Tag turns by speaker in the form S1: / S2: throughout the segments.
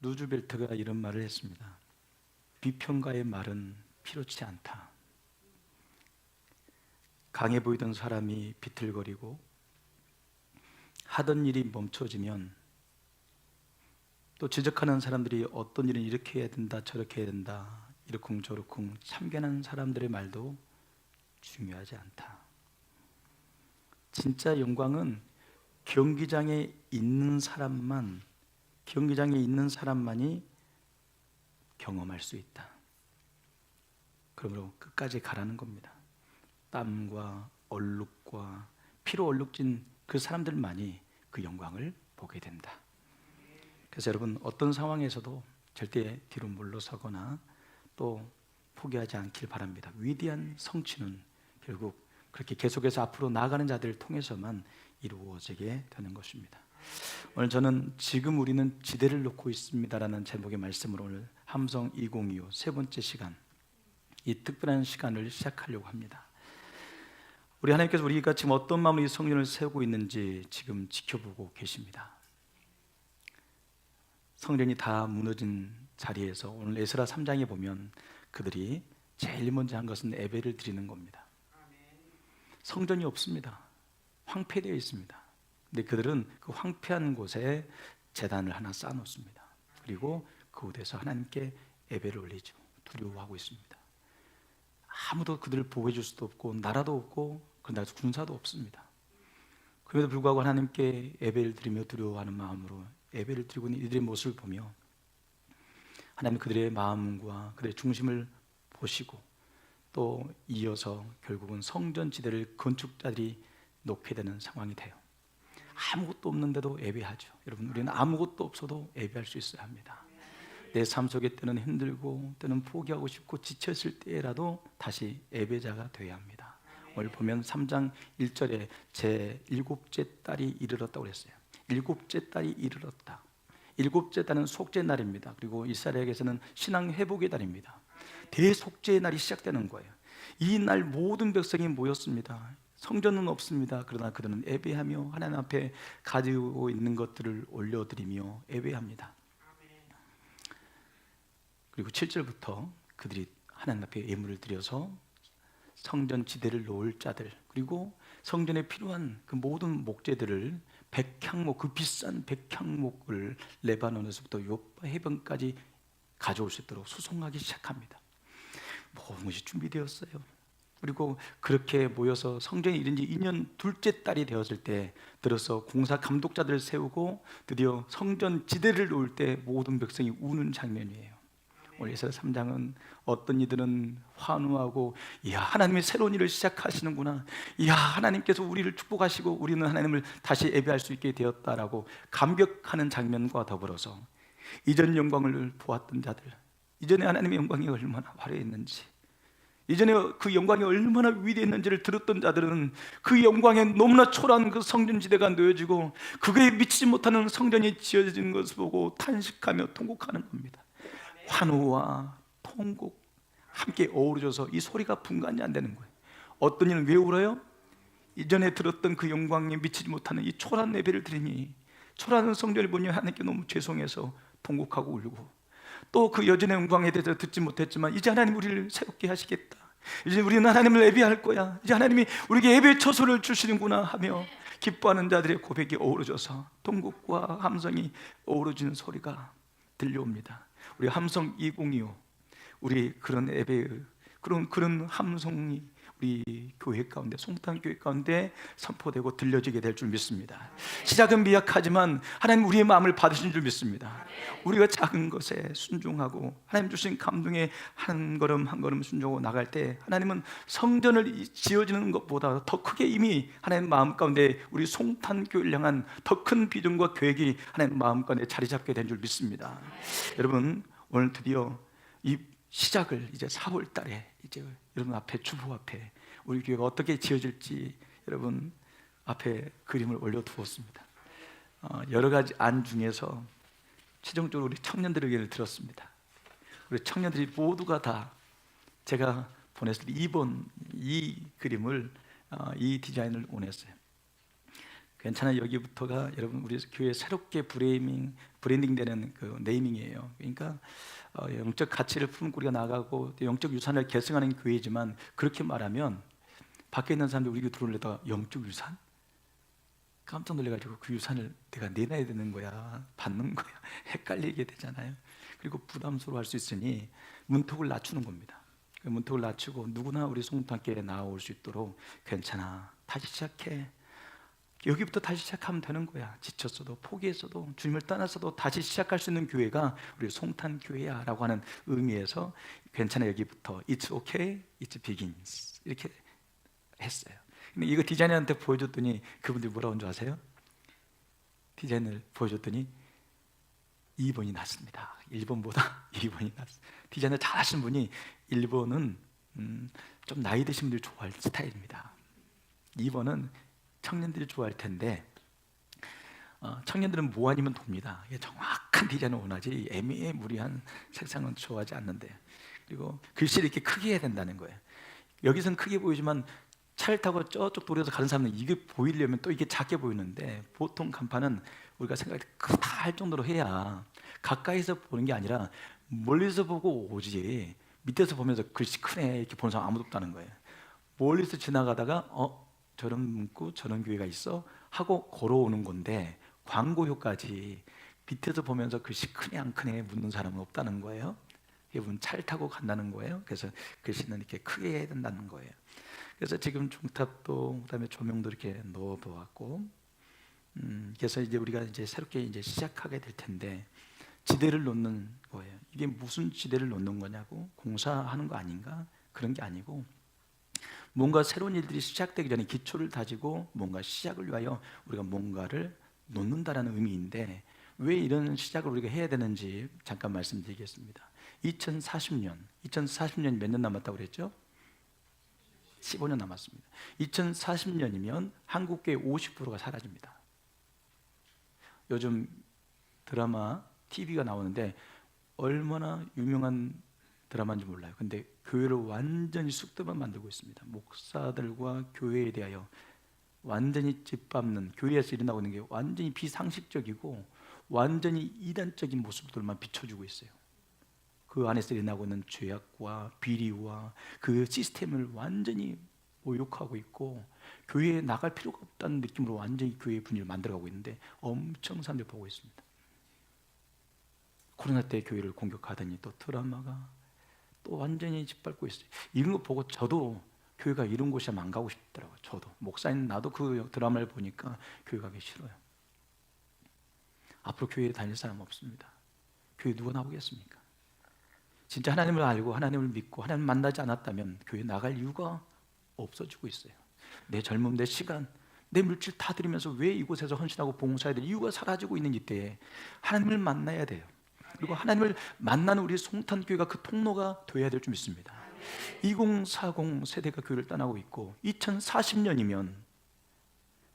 S1: 루즈벨트가 이런 말을 했습니다. 비평가의 말은 필요치 않다. 강해 보이던 사람이 비틀거리고 하던 일이 멈춰지면 또 지적하는 사람들이 어떤 일은 이렇게 해야 된다 저렇게 해야 된다 이러쿵저러쿵 참견하는 사람들의 말도 중요하지 않다. 진짜 영광은 경기장에 있는 사람만이 경험할 수 있다. 그러므로 끝까지 가라는 겁니다. 땀과 얼룩과 피로 얼룩진 그 사람들만이 그 영광을 보게 된다. 그래서 여러분, 어떤 상황에서도 절대 뒤로 물러서거나 또 포기하지 않길 바랍니다. 위대한 성취는 결국 그렇게 계속해서 앞으로 나아가는 자들을 통해서만 이루어지게 되는 것입니다. 오늘 저는 지금 우리는 지대를 놓고 있습니다라는 제목의 말씀으로 오늘 함성 2025 세 번째 시간, 이 특별한 시간을 시작하려고 합니다. 우리 하나님께서 우리가 지금 어떤 마음으로 이 성전을 세우고 있는지 지금 지켜보고 계십니다. 성전이 다 무너진 자리에서 오늘 에스라 3장에 보면 그들이 제일 먼저 한 것은 예배를 드리는 겁니다. 성전이 없습니다. 황폐되어 있습니다. 근데 그들은 그 황폐한 곳에 제단을 하나 쌓아놓습니다. 그리고 그곳에서 하나님께 예배를 올리죠. 두려워하고 있습니다. 아무도 그들을 보호해 줄 수도 없고 나라도 없고 그러나 군사도 없습니다. 그럼에도 불구하고 하나님께 예배를 드리며 두려워하는 마음으로 예배를 드리고 있는 이들의 모습을 보며 하나님 그들의 마음과 그들의 중심을 보시고 또 이어서 결국은 성전 지대를 건축자들이 놓게 되는 상황이 돼요. 아무것도 없는데도 예배하죠. 여러분, 우리는 아무것도 없어도 예배할 수 있어야 합니다. 내 삶 속에 때는 힘들고 때는 포기하고 싶고 지쳤을 때라도 다시 예배자가 되어야 합니다. 오늘 보면 3장 1절에 제 일곱째 딸이 이르렀다고 그랬어요. 일곱째 딸이 이르렀다. 일곱째 달은 속죄의 날입니다. 그리고 이스라엘에게서는 신앙 회복의 달입니다. 대속죄의 날이 시작되는 거예요. 이 날 모든 백성이 모였습니다. 성전은 없습니다. 그러나 그들은 예배하며 하나님 앞에 가지고 있는 것들을 올려드리며 예배합니다. 그리고 7절부터 그들이 하나님 앞에 예물을 드려서 성전 지대를 놓을 자들, 그리고 성전에 필요한 그 모든 목재들을 백향목, 그 비싼 백향목을 레바논에서부터 요파 해변까지 가져올 수 있도록 수송하기 시작합니다. 모든 것이 준비되었어요. 그리고 그렇게 모여서 성전이 이른 지 2년 둘째 달이 되었을 때 들어서 공사 감독자들을 세우고 드디어 성전 지대를 놓을 때 모든 백성이 우는 장면이에요. 오늘 에스라 3장은 어떤 이들은 환호하고, 이야, 하나님이 새로운 일을 시작하시는구나, 이야, 하나님께서 우리를 축복하시고 우리는 하나님을 다시 예배할 수 있게 되었다라고 감격하는 장면과 더불어서 이전 영광을 보았던 자들, 이전에 하나님의 영광이 얼마나 화려했는지, 이전에 그 영광이 얼마나 위대했는지를 들었던 자들은 그 영광에 너무나 초라한 그 성전지대가 놓여지고 그거에 미치지 못하는 성전이 지어지는 것을 보고 탄식하며 통곡하는 겁니다. 환호와 통곡 함께 어우러져서 이 소리가 분간이 안 되는 거예요. 어떤 이는 왜 울어요? 이전에 들었던 그 영광에 미치지 못하는 이 초라한 예배를 드리니, 초라한 성전을 보니 하나님께 너무 죄송해서 통곡하고 울고, 또 그 여전의 영광에 대해서 듣지 못했지만 이제 하나님 우리를 새롭게 하시겠다, 이제 우리는 하나님을 예배할 거야, 이제 하나님이 우리에게 예배의 처소를 주시는구나 하며 기뻐하는 자들의 고백이 어우러져서 통곡과 함성이 어우러지는 소리가 들려옵니다. 우리 함성 2025, 우리 그런 예배의 그런 함성이 우리 교회 가운데, 송탄교회 가운데 선포되고 들려지게 될 줄 믿습니다. 시작은 미약하지만 하나님 우리의 마음을 받으신 줄 믿습니다. 우리가 작은 것에 순종하고 하나님 주신 감동에 한 걸음 한 걸음 순종하고 나갈 때 하나님은 성전을 지어지는 것보다 더 크게 이미 하나님 마음 가운데 우리 송탄교회를 향한 더 큰 비전과 계획이 하나님 마음 가운데 자리 잡게 된 줄 믿습니다. 여러분, 오늘 드디어 이 시작을 이제 4월 달에 이제 여러분 앞에, 주보 앞에 우리 교회가 어떻게 지어질지 여러분 앞에 그림을 올려두었습니다. 여러 가지 안 중에서 최종적으로 우리 청년들의 의견을 들었습니다. 우리 청년들이 모두가 다 제가 보냈을 때 2번 이 그림을, 이 디자인을 원했어요. 괜찮아요. 여기부터가 여러분 우리 교회 새롭게 브레이밍 브랜딩되는 그 네이밍이에요. 그러니까 영적 가치를 품고 우리가 나가고 영적 유산을 계승하는 교회지만, 그렇게 말하면 밖에 있는 사람들이 우리 교회 들어오려다가 영적 유산? 깜짝 놀래가지고 그 유산을 내가 내놔야 되는 거야, 받는 거야, 헷갈리게 되잖아요. 그리고 부담스러워할 수 있으니 문턱을 낮추는 겁니다. 그 문턱을 낮추고 누구나 우리 송탄교회에 나올 수 있도록, 괜찮아, 다시 시작해, 여기부터 다시 시작하면 되는 거야. 지쳤어도 포기했어도 주님을 떠났어도 다시 시작할 수 있는 교회가 우리 송탄교회야 라고 하는 의미에서, 괜찮아, 여기부터 It's okay, it begins, 이렇게 했어요. 근데 이거 디자이너한테 보여줬더니 그분들이 뭐라고 한 줄 아세요? 디자인을 보여줬더니 2번이 낫습니다. 1번보다 2번이 낫습니다. 디자인을 잘 하신 분이 1번은 좀 나이 드신 분들이 좋아할 스타일입니다. 2번은 청년들이 좋아할 텐데, 청년들은 뭐 아니면 돕니다. 정확한 디자인을 원하지 애매무리한 색상은 좋아하지 않는데, 그리고 글씨를 이렇게 크게 해야 된다는 거예요. 여기서는 크게 보이지만 차를 타고 저쪽 도로에서 가는 사람은 이게 보이려면 또 이게 작게 보이는데, 보통 간판은 우리가 생각할 때 크다 할 정도로 해야 가까이서 보는 게 아니라 멀리서 보고 오지, 밑에서 보면서 글씨 크네 이렇게 보는 사람 아무도 없다는 거예요. 멀리서 지나가다가 저런 문구 저런 교회가 있어 하고 걸어오는 건데, 광고 효과지 밑에서 보면서 글씨 크네 안 크네 묻는 사람은 없다는 거예요. 이분 차를 타고 간다는 거예요. 그래서 글씨는 이렇게 크게 해야 된다는 거예요. 그래서 지금 중탑도 그다음에 조명도 이렇게 넣어 보았고, 그래서 이제 우리가 이제 새롭게 이제 시작하게 될 텐데, 지대를 놓는 거예요. 이게 무슨 지대를 놓는 거냐고, 공사하는 거 아닌가? 그런 게 아니고, 뭔가 새로운 일들이 시작되기 전에 기초를 다지고 뭔가 시작을 위하여 우리가 뭔가를 놓는다라는 의미인데, 왜 이런 시작을 우리가 해야 되는지 잠깐 말씀드리겠습니다. 2040년이 몇 년 남았다고 그랬죠? 15년 남았습니다. 2040년이면 한국계의 50%가 사라집니다. 요즘 드라마, TV가 나오는데 얼마나 유명한 드라마인지 몰라요. 근데 교회를 완전히 쑥대밭 만들고 있습니다. 목사들과 교회에 대하여 완전히 짓밟는, 교회에서 일어나고 있는 게 완전히 비상식적이고 완전히 이단적인 모습들만 비춰주고 있어요. 그 안에서 일어나고 있는 죄악과 비리와 그 시스템을 완전히 모욕하고 있고, 교회에 나갈 필요가 없다는 느낌으로 완전히 교회의 분위기를 만들어가고 있는데 엄청 사람들이 보고 있습니다. 코로나 때 교회를 공격하더니 또 드라마가 또 완전히 짓밟고 있어요. 이런 거 보고 저도 교회가 이런 곳이 안 가고 싶더라고요. 저도 목사인 나도 그 드라마를 보니까 교회 가기 싫어요. 앞으로 교회에 다닐 사람 없습니다. 교회 누가 나오겠습니까? 진짜 하나님을 알고 하나님을 믿고 하나님을 만나지 않았다면 교회 나갈 이유가 없어지고 있어요. 내 젊음, 내 시간, 내 물질 다 들이면서 왜 이곳에서 헌신하고 봉사해야 될 이유가 사라지고 있는 이때에 하나님을 만나야 돼요. 그리고 하나님을 만나는 우리 송탄교회가 그 통로가 되어야 될 줄 믿습니다. 2040 세대가 교회를 떠나고 있고, 2040년이면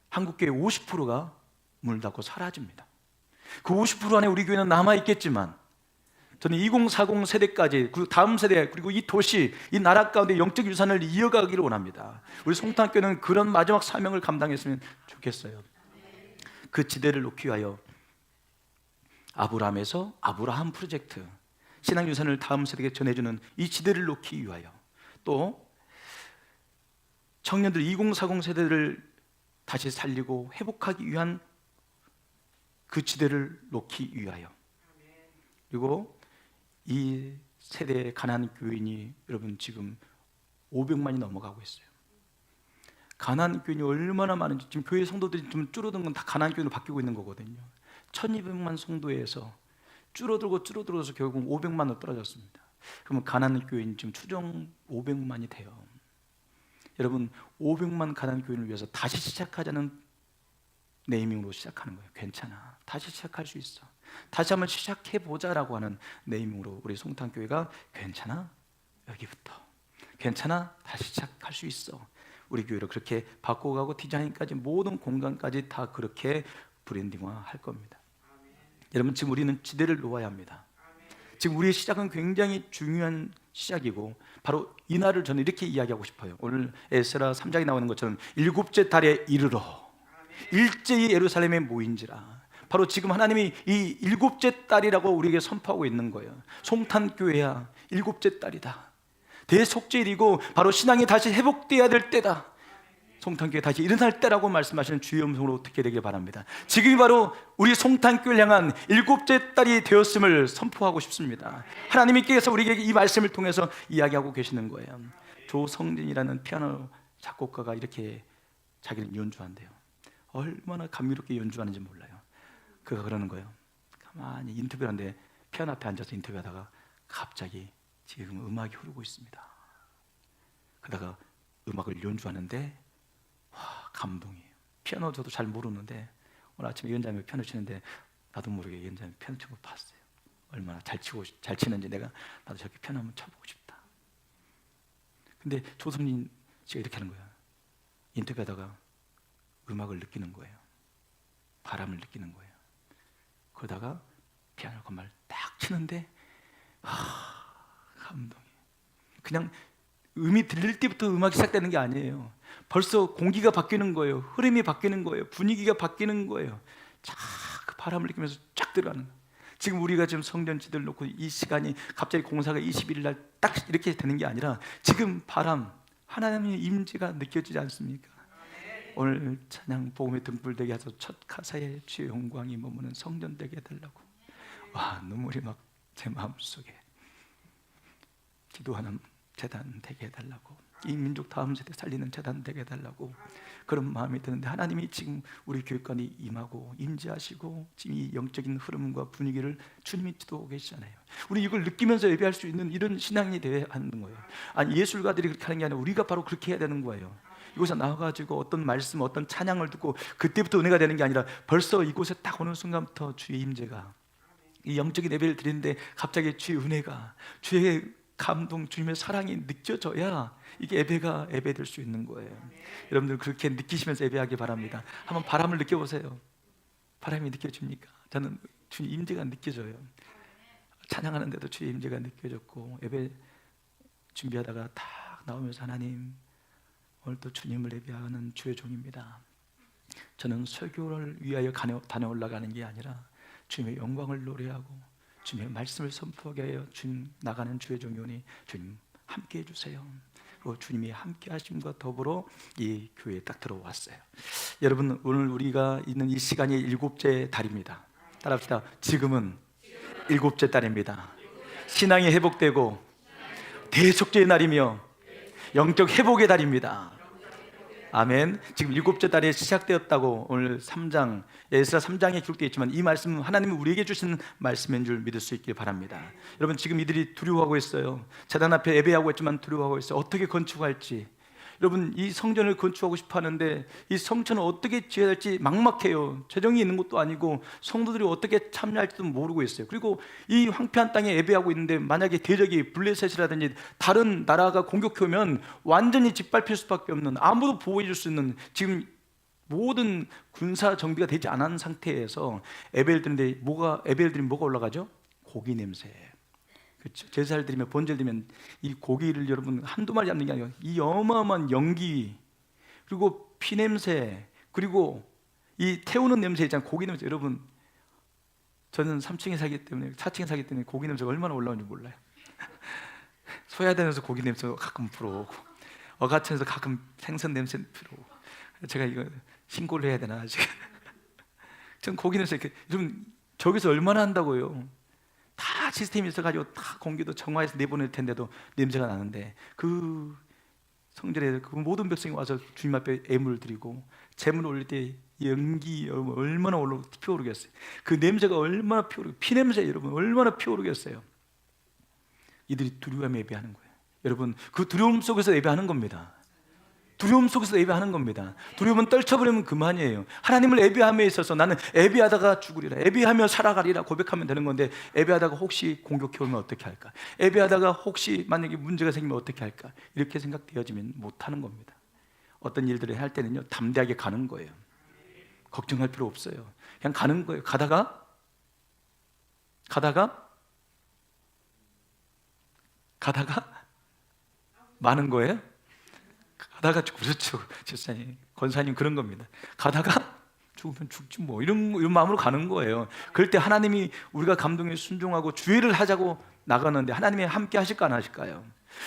S1: 한국교회 50%가 문을 닫고 사라집니다. 그 50% 안에 우리 교회는 남아있겠지만, 저는 2040 세대까지, 그 다음 세대, 그리고 이 도시, 이 나라 가운데 영적 유산을 이어가기를 원합니다. 우리 송탄교회는 그런 마지막 사명을 감당했으면 좋겠어요. 그 지대를 놓기 위하여 아브라함에서 아브라함 프로젝트, 신앙 유산을 다음 세대에게 전해주는 이 지대를 놓기 위하여, 또 청년들 2040 세대를 다시 살리고 회복하기 위한 그 지대를 놓기 위하여, 그리고 이 세대의 가난한 교인이 여러분 지금 500만이 넘어가고 있어요. 가난한 교인이 얼마나 많은지, 지금 교회 성도들이 좀 줄어든 건 다 가난한 교인으로 바뀌고 있는 거거든요. 1200만 성도에서 줄어들어서 결국 500만으로 떨어졌습니다. 그러면 가난한 교인 지금 추정 500만이 돼요. 여러분, 500만 가난한 교인을 위해서 다시 시작하자는 네이밍으로 시작하는 거예요. 괜찮아, 다시 시작할 수 있어, 다시 한번 시작해보자라고 하는 네이밍으로 우리 송탄교회가 괜찮아, 여기부터 괜찮아, 다시 시작할 수 있어, 우리 교회를 그렇게 바꿔가고 디자인까지 모든 공간까지 다 그렇게 브랜딩화 할 겁니다. 여러분, 지금 우리는 지대를 놓아야 합니다. 지금 우리의 시작은 굉장히 중요한 시작이고, 바로 이 날을 저는 이렇게 이야기하고 싶어요. 오늘 에스라 3장에 나오는 것처럼 일곱째 달에 이르러 일제히 예루살렘에 모인지라. 바로 지금 하나님이 이 일곱째 딸이라고 우리에게 선포하고 있는 거예요. 송탄교회야 일곱째 딸이다. 대속죄일이고 바로 신앙이 다시 회복되어야 될 때다. 송탄교회 다시 일어날 때라고 말씀하시는 주의 음성으로 듣게 되길 바랍니다. 지금이 바로 우리 송탄교회를 향한 일곱째 딸이 되었음을 선포하고 싶습니다. 하나님께서 우리에게 이 말씀을 통해서 이야기하고 계시는 거예요. 조성진이라는 피아노 작곡가가 이렇게 자기는 연주한대요. 얼마나 감미롭게 연주하는지 몰라요. 그가 그러는 거예요. 가만히 인터뷰를 하는데 피아노 앞에 앉아서 인터뷰하다가 갑자기 지금 음악이 흐르고 있습니다. 그러다가 음악을 연주하는데 와, 감동이에요. 피아노 저도 잘 모르는데 오늘 아침에 위원장님이 피아노 치는데 나도 모르게 위원장님이 피아노 치는 걸 봤어요. 얼마나 잘 치는지 내가 나도 저렇게 피아노 한번 쳐보고 싶다. 근데 조성진 씨가 이렇게 하는 거예요. 인터뷰하다가 음악을 느끼는 거예요. 바람을 느끼는 거예요. 그러다가 피아노 건반을 딱 치는데 감동이에요. 그냥 음이 들릴 때부터 음악이 시작되는 게 아니에요. 벌써 공기가 바뀌는 거예요. 흐름이 바뀌는 거예요. 분위기가 바뀌는 거예요. 쫙 그 바람을 느끼면서 쫙 들어가는 거예요. 지금 우리가 지금 성전지들 놓고 이 시간이 갑자기 공사가 21일 날 딱 이렇게 되는 게 아니라 지금 바람, 하나님의 임재가 느껴지지 않습니까? 오늘 찬양 복음의 등불되게 하소 첫 가사에 주의 영광이 머무는 성전 되게 해달라고. 와, 눈물이 막 제 마음속에. 기도하는 재단 되게 해달라고, 이 민족 다음 세대 살리는 재단 되게 해달라고 그런 마음이 드는데 하나님이 지금 우리 교육관이 임하고 임재하시고 지금 이 영적인 흐름과 분위기를 주님이 주도하고 계시잖아요. 우리 이걸 느끼면서 예배할 수 있는 이런 신앙이 되어야 하는 거예요. 아니 예술가들이 그렇게 하는 게 아니라 우리가 바로 그렇게 해야 되는 거예요. 이곳에 나와가지고 어떤 말씀, 어떤 찬양을 듣고 그때부터 은혜가 되는 게 아니라 벌써 이곳에 딱 오는 순간부터 주의 임재가, 이 영적인 예배를 드리는데 갑자기 주의 은혜가, 주의 감동, 주님의 사랑이 느껴져야 이게 예배가 예배될 수 있는 거예요. 여러분들 그렇게 느끼시면서 예배하기 바랍니다. 한번 바람을 느껴보세요. 바람이 느껴집니까? 저는 주님 임재가 느껴져요. 찬양하는데도 주의 임재가 느껴졌고, 예배 준비하다가 딱 나오면서 하나님 오늘도 주님을 예배하는 주의 종입니다. 저는 설교를 위하여 다녀올라가는 게 아니라 주님의 영광을 노래하고 주님의 말씀을 선포하게 하여 주님 나가는 주의 종이오니 주님 함께 해주세요. 그리고 주님이 함께 하심과 더불어 이 교회에 딱 들어왔어요. 여러분 오늘 우리가 있는 이 시간이 일곱째 달입니다. 따라합시다. 지금은 일곱째 달입니다. 신앙이 회복되고 대속죄의 날이며 영적 회복의 달입니다. 아멘. 지금 일곱째 달에 시작되었다고 오늘 3장 에스라 3장에 기록되어 있지만 이 말씀은 하나님이 우리에게 주신 말씀인 줄 믿을 수 있길 바랍니다. 여러분 지금 이들이 두려워하고 있어요. 제단 앞에 예배하고 있지만 두려워하고 있어요. 어떻게 건축할지. 여러분 이 성전을 건축하고 싶어 하는데 이 성전을 어떻게 지어야 할지 막막해요. 재정이 있는 것도 아니고 성도들이 어떻게 참여할지도 모르고 있어요. 그리고 이 황폐한 땅에 예배하고 있는데 만약에 대적이 블레셋이라든지 다른 나라가 공격해 오면 완전히 짓밟힐 수밖에 없는, 아무도 보호해 줄 수 있는 지금 모든 군사 정비가 되지 않은 상태에서 예배를 드리는데 예배를 드리면 뭐가 올라가죠? 고기 냄새. 그렇죠. 제사를 드리면, 번제를 드리면 이 고기를 여러분 한두 마리 잡는 게 아니라 이 어마어마한 연기, 그리고 피 냄새, 그리고 이 태우는 냄새 있잖아요. 고기 냄새. 여러분 저는 3층에 살기 때문에 4층에 살기 때문에 고기 냄새가 얼마나 올라오는지 몰라요. 소야단에서 고기 냄새가 가끔 불어오고 어가천에서 가끔 생선 냄새 불어오고, 제가 이거 신고를 해야 되나 지금. 전 고기 냄새 이렇게, 여러분 저기서 얼마나 한다고요. 다 시스템이 있어가지고 다 공기도 정화해서 내보낼 텐데도 냄새가 나는데 그 성전에 그 모든 백성이 와서 주님 앞에 예물을 드리고 제물 올릴 때 연기 얼마나 피어오르겠어요. 그 냄새가 얼마나 피어오르고, 피 냄새 여러분 얼마나 피어오르겠어요. 이들이 두려움에 예배하는 거예요. 여러분 그 두려움 속에서 예배하는 겁니다. 두려움 속에서 예배하는 겁니다. 두려움은 떨쳐버리면 그만이에요. 하나님을 예배함에 있어서 나는 예배하다가 죽으리라, 예배하며 살아가리라 고백하면 되는 건데, 예배하다가 혹시 공격해 오면 어떻게 할까, 예배하다가 혹시 만약에 문제가 생기면 어떻게 할까, 이렇게 생각되어지면 못하는 겁니다. 어떤 일들을 할 때는요 담대하게 가는 거예요. 걱정할 필요 없어요. 그냥 가는 거예요. 가다가 많은 거예요. 가다가, 그렇죠, 집사님, 권사님 그런 겁니다. 가다가 죽으면 죽지 뭐 이런 마음으로 가는 거예요. 그럴 때 하나님이 우리가 감동에 순종하고 주의를 하자고 나가는데 하나님이 함께 하실까 안 하실까요?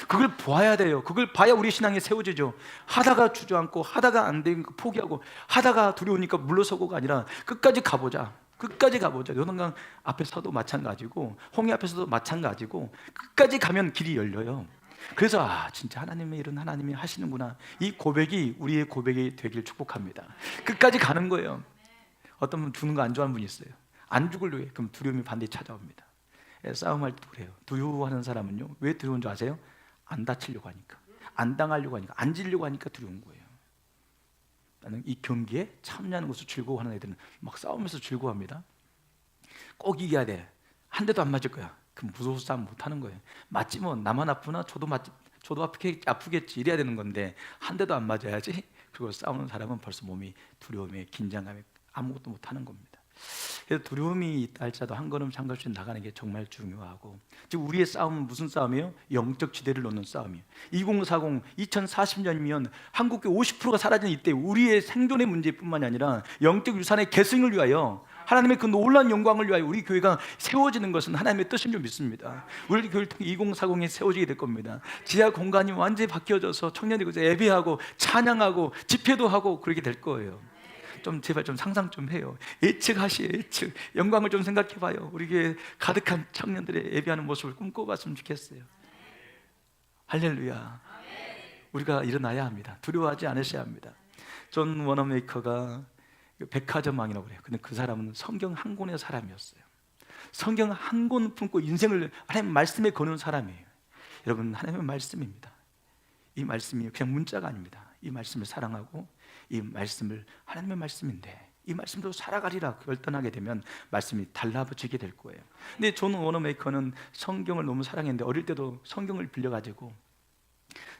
S1: 그걸 봐야 돼요. 그걸 봐야 우리 신앙이 세워지죠. 하다가 주저앉고 하다가 안 되니까 포기하고 하다가 두려우니까 물러서고가 아니라 끝까지 가보자. 끝까지 가보자. 요단강 앞에서도 마찬가지고 홍해 앞에서도 마찬가지고 끝까지 가면 길이 열려요. 그래서 진짜 하나님의 일은 하나님이 하시는구나. 이 고백이 우리의 고백이 되길 축복합니다. 끝까지 가는 거예요. 어떤 분 죽는 거 안 좋아하는 분이 있어요. 안 죽으려고 해. 그럼 두려움이 반드시 찾아옵니다. 싸움할 때도 그래요. 두려워하는 사람은요, 왜 두려운 줄 아세요? 안 다치려고 하니까, 안 당하려고 하니까, 안 질려고 하니까 두려운 거예요. 나는 이 경기에 참여하는 것을 즐거워하는 애들은 막 싸우면서 즐거워합니다. 꼭 이겨야 돼. 한 대도 안 맞을 거야. 그럼 무서워서 싸움 못 하는 거예요. 맞지 뭐, 나만 아프나 저도 아프겠지 이래야 되는 건데 한 대도 안 맞아야지. 그리고 싸우는 사람은 벌써 몸이 두려움에 긴장감에 아무것도 못 하는 겁니다. 그래서 두려움이 있다 할지라도 한 걸음씩 한 걸음씩 나가는 게 정말 중요하고, 즉 우리의 싸움은 무슨 싸움이에요? 영적 지대를 놓는 싸움이에요. 2040, 2040년이면 한국의 50%가 사라지는 이때 우리의 생존의 문제뿐만이 아니라 영적 유산의 계승을 위하여, 하나님의 그 놀라운 영광을 위하여 우리 교회가 세워지는 것은 하나님의 뜻인 줄 믿습니다. 우리 교회를 통해 2040이 세워지게 될 겁니다. 지하 공간이 완전히 바뀌어져서 청년들이 그래서 예배하고 찬양하고 집회도 하고 그렇게 될 거예요. 좀 제발 좀 상상 좀 해요. 예측하시에요. 예측. 영광을 좀 생각해봐요. 우리 교회 가득한 청년들의 예배하는 모습을 꿈꿔봤으면 좋겠어요. 할렐루야. 우리가 일어나야 합니다. 두려워하지 않으셔야 합니다. 존 워너메이커가 백화점 왕이라고 그래요. 근데 그 사람은 성경 한 권의 사람이었어요. 성경 한 권 품고 인생을 하나님 말씀에 거는 사람이에요. 여러분, 하나님의 말씀입니다. 이 말씀이 그냥 문자가 아닙니다. 이 말씀을 사랑하고 이 말씀을, 하나님의 말씀인데 이 말씀도 살아가리라 결단하게 되면 말씀이 달라붙게 될 거예요. 근데 존 워너메이커는 성경을 너무 사랑했는데 어릴 때도 성경을 빌려가지고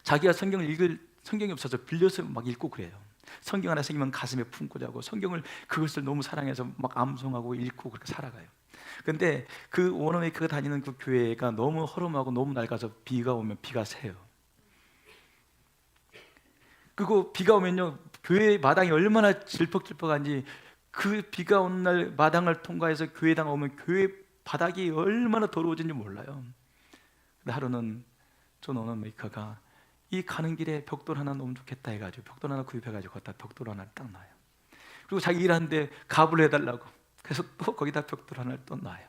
S1: 자기가 성경을 읽을 성경이 없어서 빌려서 막 읽고 그래요. 성경 하나 생기면 가슴에 품고 자고 성경을 그것을 너무 사랑해서 막 암송하고 읽고 그렇게 살아가요. 근데 그 워너메이커가 다니는 그 교회가 너무 허름하고 너무 낡아서 비가 오면 비가 새요. 그리고 비가 오면요, 교회 마당이 얼마나 질퍽질퍽한지, 그 비가 오는 날 마당을 통과해서 교회당 오면 교회 바닥이 얼마나 더러워진지 몰라요. 근데 하루는 존 워너메이커가 이 가는 길에 벽돌 하나 놓으면 좋겠다 해가지고 벽돌 하나 구입해가지고 거기다 벽돌 하나를 딱 놔요. 그리고 자기 일하는데 갑을 해달라고 그래서 또 거기다 벽돌 하나를 또 놔요.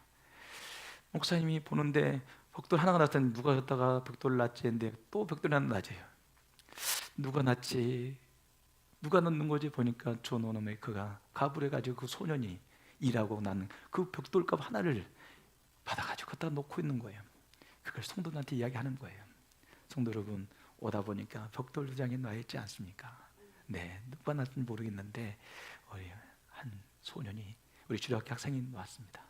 S1: 목사님이 보는데 벽돌 하나가 났더니 누가 였다가 벽돌을 놨지 했는데 또 벽돌 하나 놔져요. 누가 놨지? 누가 넣는 거지? 보니까 존 워너메이커가 갑을 해가지고 그 소년이 일하고 난 그 벽돌값 하나를 받아가지고 갖다 놓고 있는 거예요. 그걸 성도들한테 이야기하는 거예요. 성도 여러분, 오다 보니까 벽돌 2장에 놔 있지 않습니까? 네, 누가 놨는지 모르겠는데 우리 한 소년이, 우리 주일학교 학생이 놨습니다.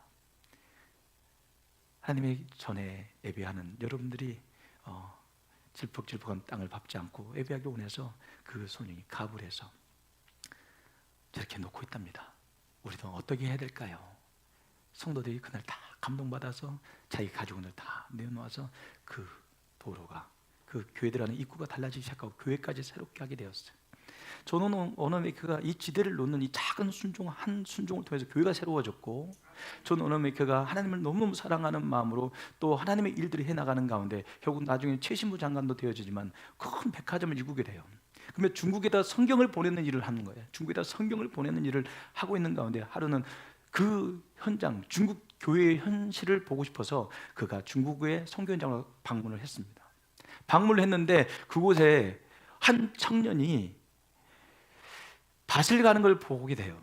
S1: 하나님의 전에 예배하는 여러분들이 질퍽질퍽한 땅을 밟지 않고 예배하기 원해서 그 소년이 갑을 해서 저렇게 놓고 있답니다. 우리도 어떻게 해야 될까요? 성도들이 그날 다 감동받아서 자기 가족을 다 내놓아서 그 도로가, 그 교회들 안에 입구가 달라지기 시작하고 교회까지 새롭게 하게 되었어요. 존 워너메이커가 이 지대를 놓는 이 작은 순종, 한 순종을 통해서 교회가 새로워졌고, 존 워너메이커가 하나님을 너무너무 사랑하는 마음으로 또 하나님의 일들을 해나가는 가운데 결국 나중에 최신부 장관도 되어지지만 큰 백화점을 이루게 돼요. 그러면 중국에다 성경을 보내는 일을 하는 거예요. 중국에다 성경을 보내는 일을 하고 있는 가운데 하루는 그 현장, 중국 교회의 현실을 보고 싶어서 그가 중국의 선교 현장을 방문을 했습니다. 방문을 했는데 그곳에 한 청년이 밭을 가는 걸 보게 돼요.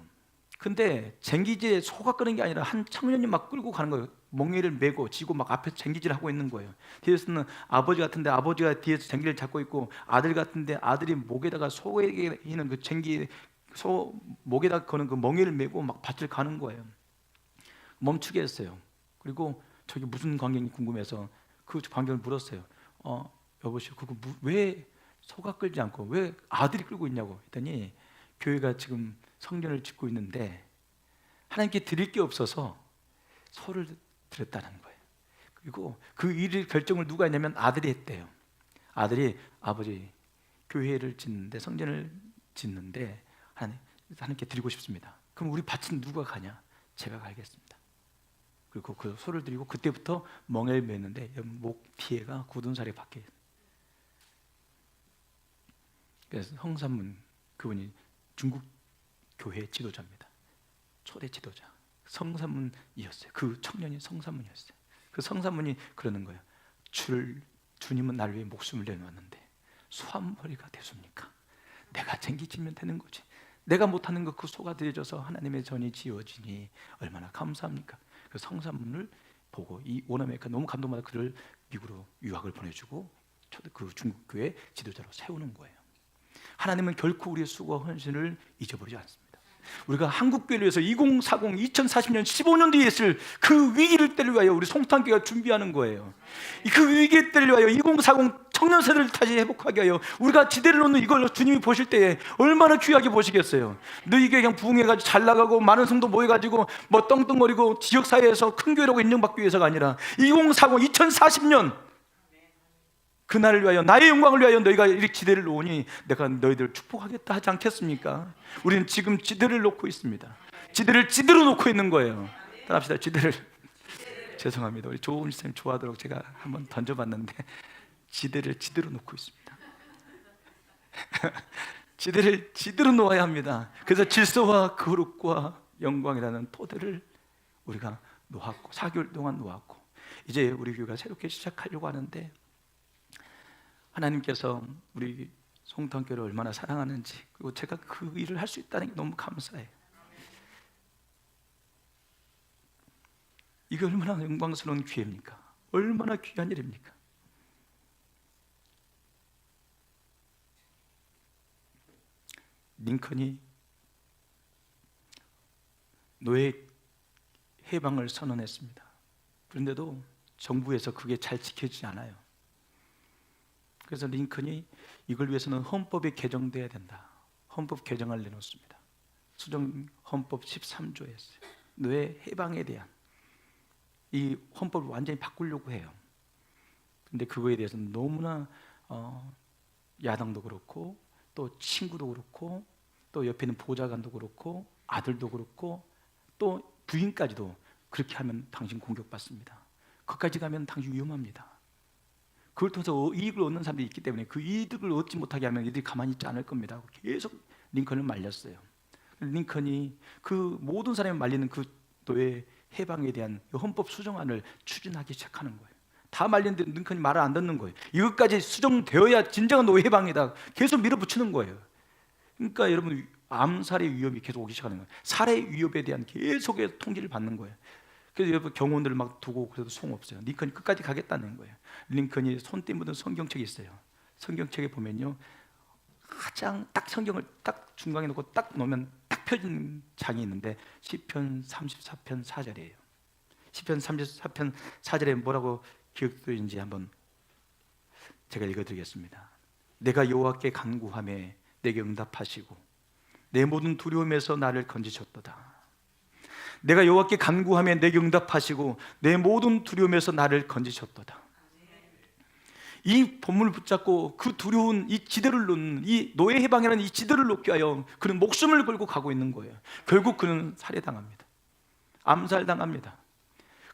S1: 근데 쟁기지에 소가 끄는 게 아니라 한 청년이 막 끌고 가는 거예요. 멍에를 메고 지고 막 앞에 쟁기질을 하고 있는 거예요. 뒤에서는 아버지 같은데 아버지가 뒤에서 쟁기를 잡고 있고, 아들 같은데 아들이 목에다가 소에게 있는 그 쟁기, 소 목에다 거는 그 멍에를 메고 막 밭을 가는 거예요. 멈추게 했어요. 그리고 저기 무슨 광경이 궁금해서 그 광경을 물었어요. 여보시오, 그거 왜 소가 끌지 않고 왜 아들이 끌고 있냐고 했더니, 교회가 지금 성전을 짓고 있는데 하나님께 드릴 게 없어서 소를 드렸다는 거예요. 그리고 그 일을 결정을 누가 했냐면 아들이 했대요. 아들이, 아버지, 교회를 짓는데, 성전을 짓는데 하나님께 드리고 싶습니다. 그럼 우리 밭은 누가 가냐? 제가 가야겠습니다. 그리고 그 소를 드리고 그때부터 멍에를 맸는데 목 뒤에가 굳은 살이 박혀 있어요. 그래서 성삼문 그분이 중국 교회 지도자입니다. 초대 지도자 성삼문이었어요. 그 청년이 성삼문이었어요. 그 성삼문이 그러는 거예요. 주님은 나를 위해 목숨을 내놓았는데 소한머리가 되십니까? 내가 챙기지면 되는 거지. 내가 못하는 것 그 소가 되어져서 하나님의 전이 지어지니 얼마나 감사합니까? 그 성삼문을 보고 이 오나메이커 너무 감동받아 그를 미국으로 유학을 보내주고 그 중국 교회 지도자로 세우는 거예요. 하나님은 결코 우리의 수고와 헌신을 잊어버리지 않습니다. 우리가 한국교회를 위해서 2040, 2040년 15년 뒤에 있을 그 위기를 때를 위하여 우리 송탄교회가 준비하는 거예요. 그 위기의 때를 위하여 2040 청년 세대를 다시 회복하게 하여 우리가 지대를 놓는 이걸 주님이 보실 때에 얼마나 귀하게 보시겠어요. 너희가 그냥 부흥해가지고 잘 나가고 많은 성도 모여가지고 뭐 떵떵거리고 지역사회에서 큰 교회라고 인정받기 위해서가 아니라 2040, 2040년 그날을 위하여 나의 영광을 위하여 너희가 이렇게 지대를 놓으니 내가 너희들을 축복하겠다 하지 않겠습니까? 우리는 지금 지대를 놓고 있습니다. 지대를 지대로 놓고 있는 거예요. 따라합시다. 지대를. 죄송합니다. 우리 조은 선생님 좋아하도록 제가 한번 던져봤는데 지대를 지대로 놓고 있습니다. 지대를 지대로 놓아야 합니다. 그래서 질서와 거룩과 영광이라는 토대를 우리가 놓았고 4개월 동안 놓았고 이제 우리 교회가 새롭게 시작하려고 하는데 하나님께서 우리 송탄교회를 얼마나 사랑하는지 그리고 제가 그 일을 할 수 있다는 게 너무 감사해요. 이게 얼마나 영광스러운 기회입니까? 얼마나 귀한 일입니까? 링컨이 노예 해방을 선언했습니다. 그런데도 정부에서 그게 잘 지켜지지 않아요. 그래서 링컨이 이걸 위해서는 헌법이 개정돼야 된다. 헌법 개정을 내놓습니다. 수정 헌법 13조였어요. 노예 해방에 대한 이 헌법을 완전히 바꾸려고 해요. 근데 그거에 대해서는 너무나 야당도 그렇고 또 친구도 그렇고 또 옆에 있는 보좌관도 그렇고 아들도 그렇고 또 부인까지도 그렇게 하면 당신 공격받습니다. 거기까지 가면 당신 위험합니다. 그걸 통해서 이익을 얻는 사람들이 있기 때문에 그 이득을 얻지 못하게 하면 이들이 가만히 있지 않을 겁니다. 계속 링컨을 말렸어요. 링컨이 그 모든 사람이 말리는 그 노예 해방에 대한 헌법 수정안을 추진하기 시작하는 거예요. 다 말리는데 링컨이 말을 안 듣는 거예요. 이것까지 수정되어야 진정한 노예 해방이다. 계속 밀어붙이는 거예요. 그러니까 여러분 암살의 위협이 계속 오기 시작하는 거예요. 살해 위협에 대한 계속의 통지를 받는 거예요. 그래서 여러분 경호원들을 막 두고 그래도 소용없어요. 링컨이 끝까지 가겠다는 거예요. 링컨이 손때 묻은 성경책이 있어요. 성경책에 보면요, 가장 딱 성경을 딱 중간에 놓고 딱 놓으면 딱 펴진 장이 있는데 시편 34편 4절이에요. 시편 34편 4절에 뭐라고 기억되는지 한번 제가 읽어드리겠습니다. 내가 여호와께 간구하매 내게 응답하시고 내 모든 두려움에서 나를 건지셨도다. 내가 여호와께 간구하며 내게 응답하시고 내 모든 두려움에서 나를 건지셨도다. 이 본문을 붙잡고 그 두려운 이 지대를 놓는 이 노예 해방이라는 이 지대를 놓게 하여 그는 목숨을 걸고 가고 있는 거예요. 결국 그는 살해당합니다. 암살당합니다.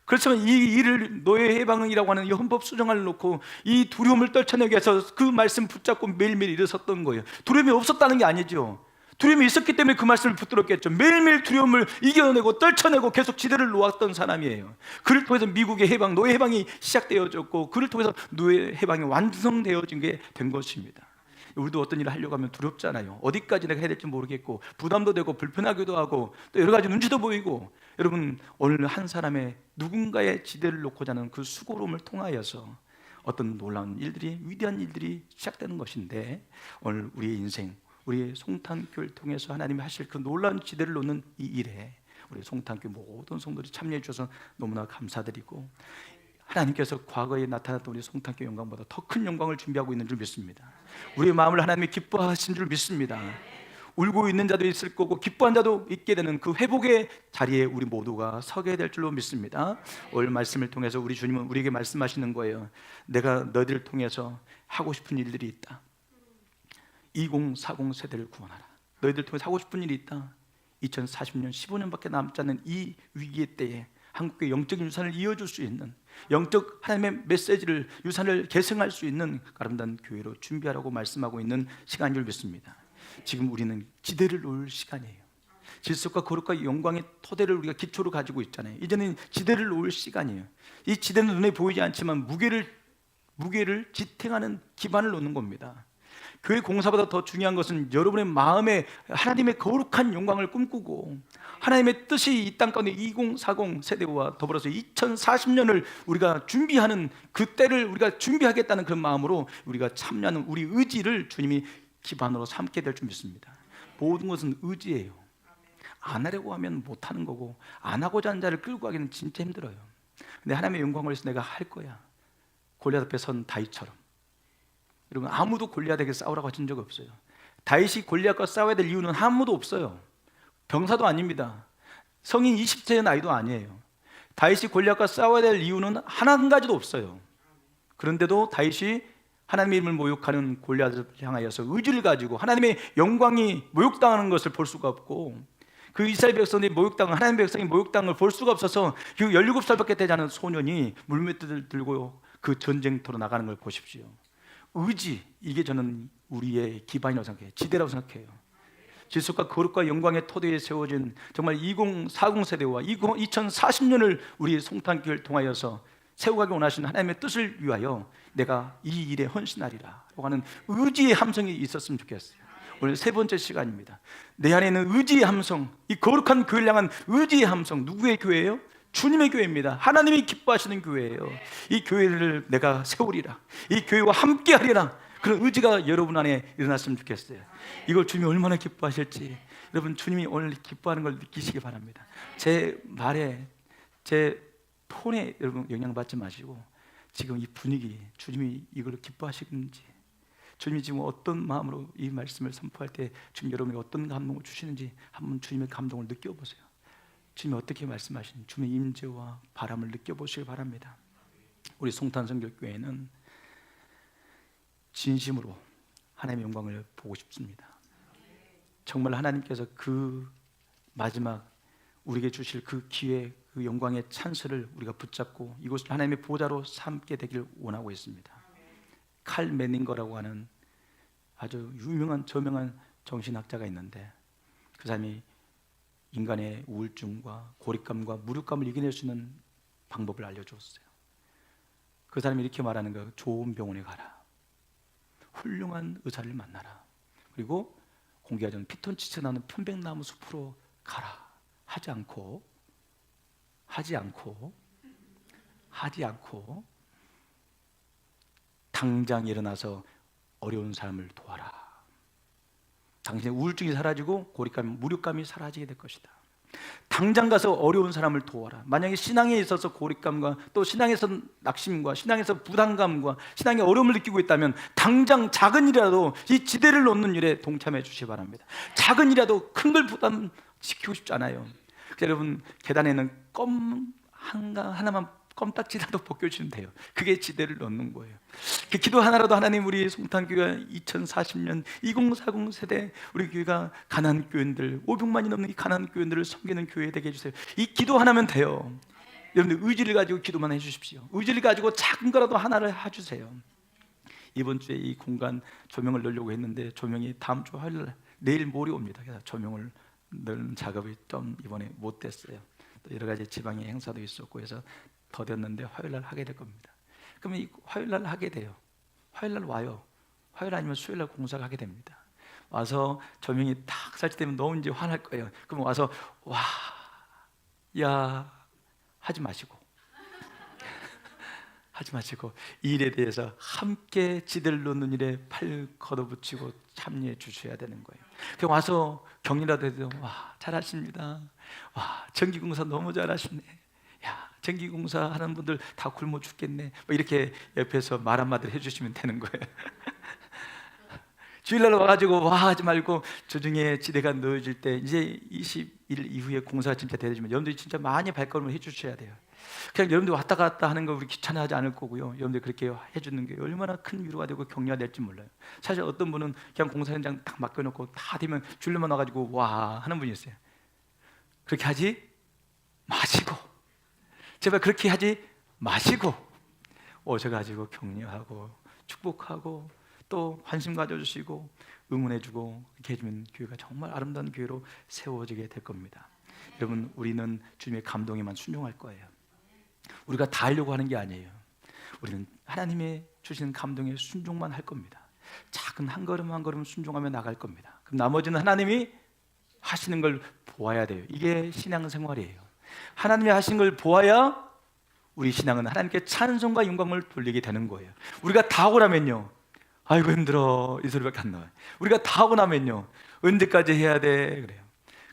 S1: 그렇지만 이 일을 노예 해방이라고 하는 이 헌법 수정안을 놓고 이 두려움을 떨쳐내기 위해서 그 말씀 붙잡고 매일매일 일어섰던 거예요. 두려움이 없었다는 게 아니죠. 두려움이 있었기 때문에 그 말씀을 붙들었겠죠. 매일매일 두려움을 이겨내고 떨쳐내고 계속 지대를 놓았던 사람이에요. 그를 통해서 미국의 해방, 노예 해방이 시작되어졌고 그를 통해서 노예 해방이 완성되어진 게 된 것입니다. 우리도 어떤 일을 하려고 하면 두렵잖아요. 어디까지 내가 해야 될지 모르겠고 부담도 되고 불편하기도 하고 또 여러 가지 눈치도 보이고 여러분 오늘 한 사람의 누군가의 지대를 놓고자 하는 그 수고로움을 통하여서 어떤 놀라운 일들이 위대한 일들이 시작되는 것인데 오늘 우리의 인생 우리 송탄교회를 통해서 하나님이 하실 그 놀라운 지대를 놓는 이 일에 우리 송탄교회 모든 성도들이 참여해 주셔서 너무나 감사드리고 하나님께서 과거에 나타났던 우리 송탄교회 영광보다 더 큰 영광을 준비하고 있는 줄 믿습니다. 우리의 마음을 하나님이 기뻐하신 줄 믿습니다. 울고 있는 자도 있을 거고 기뻐한 자도 있게 되는 그 회복의 자리에 우리 모두가 서게 될 줄로 믿습니다. 오늘 말씀을 통해서 우리 주님은 우리에게 말씀하시는 거예요. 내가 너희들을 통해서 하고 싶은 일들이 있다. 2040 세대를 구원하라. 너희들 통해서 하고 싶은 일이 있다. 2040년 15년밖에 남지 않는 이 위기의 때에 한국의 영적인 유산을 이어줄 수 있는, 영적 하나님의 메시지를, 유산을 계승할 수 있는 아름다운 교회로 준비하라고 말씀하고 있는 시간인 줄 믿습니다. 지금 우리는 지대를 놓을 시간이에요. 질서과 거룩과 영광의 토대를 우리가 기초로 가지고 있잖아요. 이제는 지대를 놓을 시간이에요. 이 지대는 눈에 보이지 않지만 무게를 지탱하는 기반을 놓는 겁니다. 교회 공사보다 더 중요한 것은 여러분의 마음에 하나님의 거룩한 영광을 꿈꾸고 하나님의 뜻이 이 땅 가운데 2040 세대와 더불어서 2040년을 우리가 준비하는 그 때를 우리가 준비하겠다는 그런 마음으로 우리가 참여하는 우리 의지를 주님이 기반으로 삼게 될 줄 믿습니다. 모든 것은 의지예요. 안 하려고 하면 못 하는 거고, 안 하고자 하는 자를 끌고 가기는 진짜 힘들어요. 근데 하나님의 영광을 위해서 내가 할 거야. 골리앗 앞에 선 다윗처럼. 여러분, 아무도 골리앗에게 싸우라고 하신 적 없어요. 다윗이 골리앗과 싸워야 될 이유는 아무도 없어요. 병사도 아닙니다. 성인 20세의 나이도 아니에요. 다윗이 골리앗과 싸워야 될 이유는 한 가지도 없어요. 그런데도 다윗이 하나님의 이름을 모욕하는 골리앗을 향하여서 의지를 가지고 하나님의 영광이 모욕당하는 것을 볼 수가 없고, 그 이스라엘 백성이 모욕당을, 하나님 백성이 모욕당한 걸 볼 수가 없어서 그 17살밖에 되지 않은 소년이 물맷돌을 들고 그 전쟁터로 나가는 걸 보십시오. 의지, 이게 저는 우리의 기반이라고 생각해요. 지대라고 생각해요. 질서과 거룩과 영광의 토대에 세워진 정말 2040 세대와 2040년을 우리 송탄교회를 통하여서 세워가기 원하시는 하나님의 뜻을 위하여 내가 이 일에 헌신하리라 라고 하는 의지의 함성이 있었으면 좋겠어요. 오늘 세 번째 시간입니다. 내 안에 있는 의지의 함성, 이 거룩한 교회를 향한 의지의 함성, 누구의 교회예요? 주님의 교회입니다. 하나님이 기뻐하시는 교회예요. 이 교회를 내가 세우리라, 이 교회와 함께 하리라, 그런 의지가 여러분 안에 일어났으면 좋겠어요. 이걸 주님이 얼마나 기뻐하실지 여러분, 주님이 오늘 기뻐하는 걸 느끼시기 바랍니다. 제 말에, 제 톤에 여러분 영향받지 마시고 지금 이 분위기, 주님이 이걸 기뻐하시는지, 주님이 지금 어떤 마음으로 이 말씀을 선포할 때 주님 여러분에게 어떤 감동을 주시는지 한번 주님의 감동을 느껴보세요. 주님이 어떻게 말씀하시는지 주님의 임재와 바람을 느껴보시기 바랍니다. 우리 송탄성결교회는 진심으로 하나님의 영광을 보고 싶습니다. 정말 하나님께서 그 마지막 우리에게 주실 그 기회, 그 영광의 찬스를 우리가 붙잡고 이곳을 하나님의 보좌로 삼게 되길 원하고 있습니다. 칼 메닝거라고 하는 아주 유명한 저명한 정신학자가 있는데, 그 사람이 인간의 우울증과 고립감과 무력감을 이겨낼 수 있는 방법을 알려주었어요. 그 사람이 이렇게 말하는 거예요. 좋은 병원에 가라, 훌륭한 의사를 만나라, 그리고 공기가 좋은 피톤치드 나는 편백나무 숲으로 가라. 하지 않고 당장 일어나서 어려운 사람을 도와라. 당신의 우울증이 사라지고 고립감, 무력감이 사라지게 될 것이다. 당장 가서 어려운 사람을 도와라. 만약에 신앙에 있어서 고립감과 또 신앙에서 낙심과 신앙에서 부담감과 신앙의 어려움을 느끼고 있다면 당장 작은 일이라도 이 지대를 놓는 일에 동참해 주시기 바랍니다. 작은 일이라도 큰 걸 부담시키고 싶지 않아요. 여러분, 계단에는 껌 하나만 껌딱지라도 벗겨주시면 돼요. 그게 지대를 넣는 거예요. 그 기도 하나라도 하나님, 우리 송탄교회 2040년 2040 세대 우리 교회가 가난한 교인들 500만이 넘는 이 가난한 교인들을 섬기는 교회 되게 해주세요. 이 기도 하나면 돼요. 여러분들 의지를 가지고 기도만 해주십시오. 의지를 가지고 작은 거라도 하나를 해주세요. 이번 주에 이 공간 조명을 넣으려고 했는데 조명이 다음 주 화요일 내일 모레 옵니다. 그래서 조명을 넣는 작업이 좀 이번에 못 됐어요. 또 여러 가지 지방의 행사도 있었고 해서 더뎠는데 화요일 날 하게 될 겁니다. 그러면 이 화요일 날 하게 돼요. 화요일 날 와요. 화요일 아니면 수요일 날 공사를 하게 됩니다. 와서 조명이 딱 설치되면 너무 이제 화날 거예요. 그럼 와서 와, 야 하지 마시고 이 일에 대해서 함께 지대를 놓는 일에 팔 걷어붙이고 참여해 주셔야 되는 거예요. 그 와서 격리라도 해도 와, 잘하십니다. 와, 전기공사 너무 잘하시네. 야, 전기공사 하는 분들 다 굶어 죽겠네. 뭐 이렇게 옆에서 말 한마디를 해주시면 되는 거예요. 주일날 와가지고 와 하지 말고 주중에 지대가 넣어질 때 이제 20일 이후에 공사가 진짜 되어지면 여러분들이 진짜 많이 발걸음을 해주셔야 돼요. 그냥 여러분들 왔다 갔다 하는 거 우리 귀찮아하지 않을 거고요. 여러분들 그렇게 해주는 게 얼마나 큰 위로가 되고 격려가 될지 몰라요. 사실 어떤 분은 그냥 공사 현장 딱 맡겨놓고 다 되면 주일만 와가지고 와 하는 분이 있어요. 그렇게 하지 마시고, 제발 그렇게 하지 마시고 오셔가지고 격려하고 축복하고 또 관심 가져주시고 응원해주고 이렇게 해주면 교회가 정말 아름다운 교회로 세워지게 될 겁니다. 여러분, 우리는 주님의 감동에만 순종할 거예요. 우리가 다 하려고 하는 게 아니에요. 우리는 하나님의 주시는 감동에 순종만 할 겁니다. 작은 한 걸음 한 걸음 순종하며 나갈 겁니다. 그럼 나머지는 하나님이 하시는 걸 보아야 돼요. 이게 신앙생활이에요. 하나님이 하신 걸 보아야 우리 신앙은 하나님께 찬송과 영광을 돌리게 되는 거예요. 우리가 다 하고 나면요, 아이고 힘들어, 이 소리밖에 안 나와요. 우리가 다 하고 나면요, 언제까지 해야 돼? 그래요.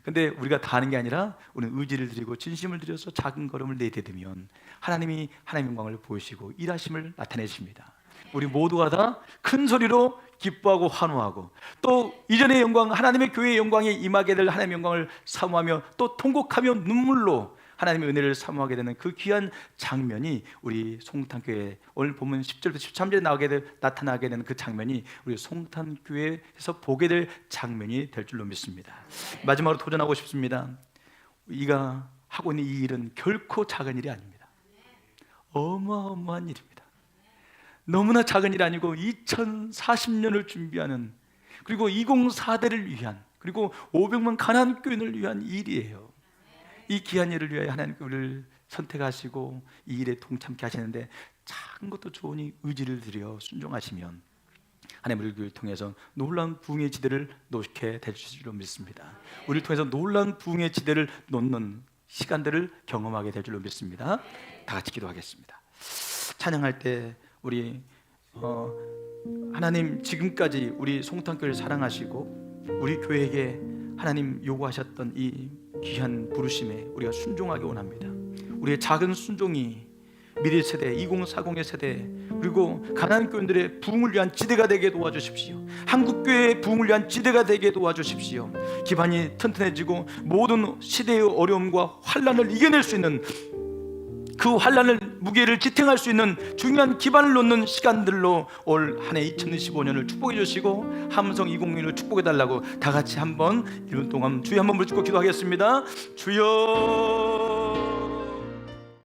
S1: 근데 우리가 다 하는 게 아니라 우리는 의지를 드리고 진심을 들여서 작은 걸음을 내디디면 하나님이 하나님의 영광을 보이시고 일하심을 나타내십니다. 우리 모두가 다 큰 소리로 기뻐하고 환호하고 또 이전의 영광, 하나님의 교회의 영광이 임하게 될 하나님의 영광을 사모하며 또 통곡하며 눈물로 하나님의 은혜를 사모하게 되는 그 귀한 장면이 우리 송탄교회, 오늘 보면 10절부터 13절에 나타나게 되는 그 장면이 우리 송탄교회에서 보게 될 장면이 될 줄로 믿습니다. 마지막으로 도전하고 싶습니다. 이가 하고 있는 이 일은 결코 작은 일이 아닙니다. 어마어마한 일입니다. 너무나 작은 일이 아니고 2040년을 준비하는, 그리고 2040대를 위한, 그리고 500만 가나안 교인을 위한 일이에요. 이 귀한 일을 위하여 하나님 우리를 선택하시고 이 일에 동참케 하시는데, 작은 것도 좋으니 의지를 들여 순종하시면 하나님 우리를 통해서 놀라운 부흥의 지대를 놓게 될 줄로 믿습니다. 우리를 통해서 놀라운 부흥의 지대를 놓는 시간들을 경험하게 될 줄로 믿습니다. 다 같이 기도하겠습니다. 찬양할 때 우리 하나님 지금까지 우리 송탄교회를 사랑하시고 우리 교회에게 하나님 요구하셨던 이 귀한 부르심에 우리가 순종하기 원합니다. 우리의 작은 순종이 미래 세대, 2040의 세대, 그리고 가나안 교인들의 부흥을 위한 지대가 되게 도와주십시오. 한국교회의 부흥을 위한 지대가 되게 도와주십시오. 기반이 튼튼해지고 모든 시대의 어려움과 환난을 이겨낼 수 있는, 그 환난을 무게를 지탱할 수 있는 중요한 기반을 놓는 시간들로 올 한 해 2025년을 축복해 주시고 함성 2061을 축복해 달라고 다 같이 한번 1분 동안 주여 한번 부르짖고 기도하겠습니다. 주여.